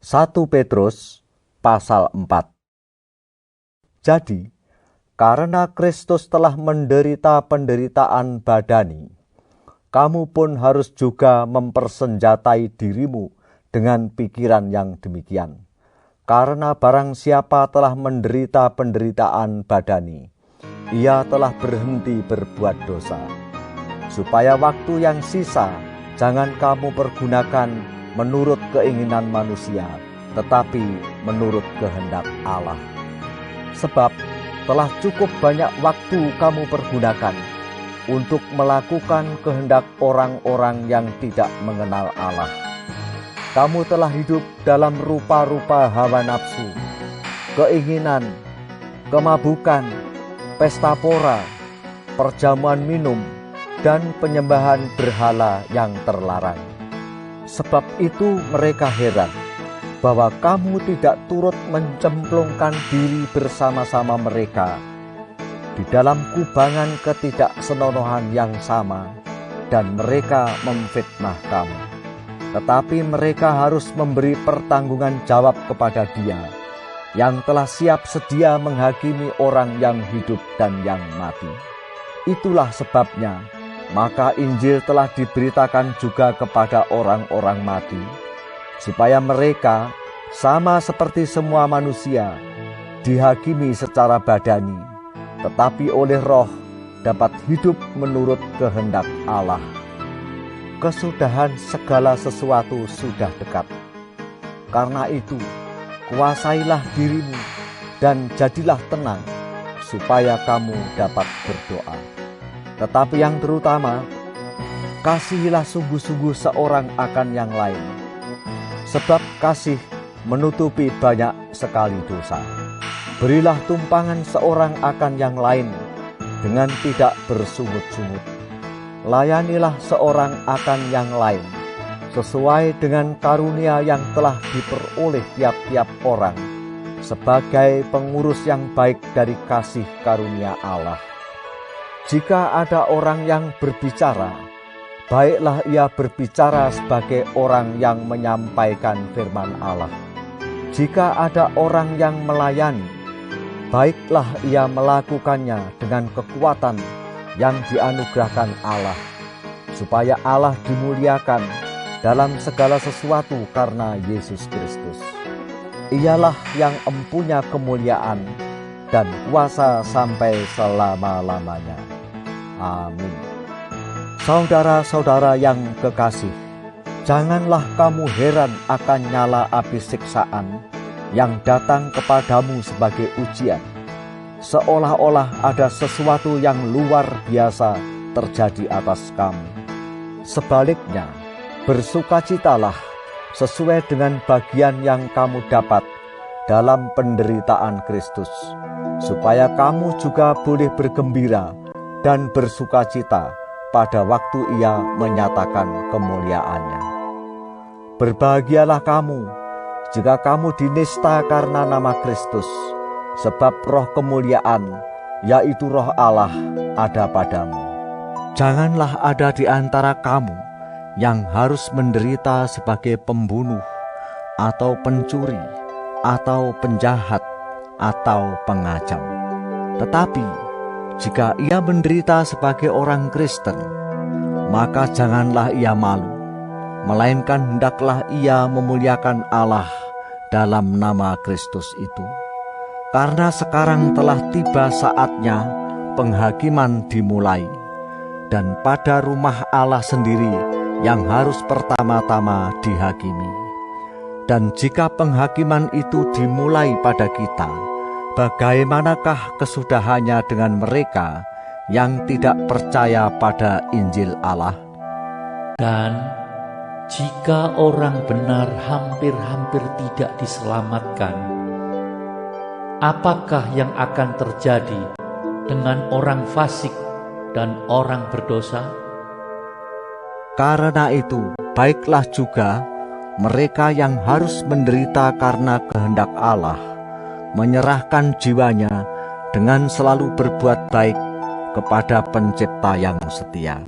1 Petrus pasal 4. Jadi, karena Kristus telah menderita penderitaan badani, kamu pun harus juga mempersenjatai dirimu dengan pikiran yang demikian. Karena barang siapa telah menderita penderitaan badani, ia telah berhenti berbuat dosa. Supaya waktu yang sisa jangan kamu pergunakan menurut keinginan manusia, tetapi menurut kehendak Allah. Sebab telah cukup banyak waktu kamu pergunakan untuk melakukan kehendak orang-orang yang tidak mengenal Allah. Kamu telah hidup dalam rupa-rupa hawa nafsu, keinginan, kemabukan, pesta pora, perjamuan minum, dan penyembahan berhala yang terlarang. Sebab itu mereka heran bahwa kamu tidak turut mencemplungkan diri bersama-sama mereka di dalam kubangan ketidaksenonohan yang sama, dan mereka memfitnah kamu. Tetapi mereka harus memberi pertanggungan jawab kepada Dia yang telah siap sedia menghakimi orang yang hidup dan yang mati. Itulah sebabnya maka Injil telah diberitakan juga kepada orang-orang mati, supaya mereka sama seperti semua manusia dihakimi secara badani, tetapi oleh Roh dapat hidup menurut kehendak Allah. Kesudahan segala sesuatu sudah dekat. Karena itu, kuasailah dirimu dan jadilah tenang, supaya kamu dapat berdoa. Tetapi yang terutama, kasihilah sungguh-sungguh seorang akan yang lain, sebab kasih menutupi banyak sekali dosa. Berilah tumpangan seorang akan yang lain dengan tidak bersungut-sungut. Layanilah seorang akan yang lain sesuai dengan karunia yang telah diperoleh tiap-tiap orang, sebagai pengurus yang baik dari kasih karunia Allah. Jika ada orang yang berbicara, baiklah ia berbicara sebagai orang yang menyampaikan firman Allah. Jika ada orang yang melayani, baiklah ia melakukannya dengan kekuatan yang dianugerahkan Allah, supaya Allah dimuliakan dalam segala sesuatu karena Yesus Kristus. Ialah yang empunya kemuliaan dan kuasa sampai selama-lamanya. Amin. Saudara-saudara yang kekasih, janganlah kamu heran akan nyala api siksaan yang datang kepadamu sebagai ujian, seolah-olah ada sesuatu yang luar biasa terjadi atas kamu. Sebaliknya, bersukacitalah sesuai dengan bagian yang kamu dapat dalam penderitaan Kristus, supaya kamu juga boleh bergembira dan bersukacita pada waktu Ia menyatakan kemuliaannya. Berbahagialah kamu jika kamu dinista karena nama Kristus, sebab roh kemuliaan, yaitu roh Allah, ada padamu. Janganlah ada di antara kamu yang harus menderita sebagai pembunuh, atau pencuri, atau penjahat, atau pengacau. Tetapi jika ia menderita sebagai orang Kristen, maka janganlah ia malu, melainkan hendaklah ia memuliakan Allah dalam nama Kristus itu. Karena sekarang telah tiba saatnya penghakiman dimulai, dan pada rumah Allah sendiri yang harus pertama-tama dihakimi. Dan jika penghakiman itu dimulai pada kita, bagaimanakah kesudahannya dengan mereka yang tidak percaya pada Injil Allah? Dan jika orang benar hampir-hampir tidak diselamatkan, apakah yang akan terjadi dengan orang fasik dan orang berdosa? Karena itu, baiklah juga mereka yang harus menderita karena kehendak Allah, menyerahkan jiwanya dengan selalu berbuat baik kepada Pencipta yang setia.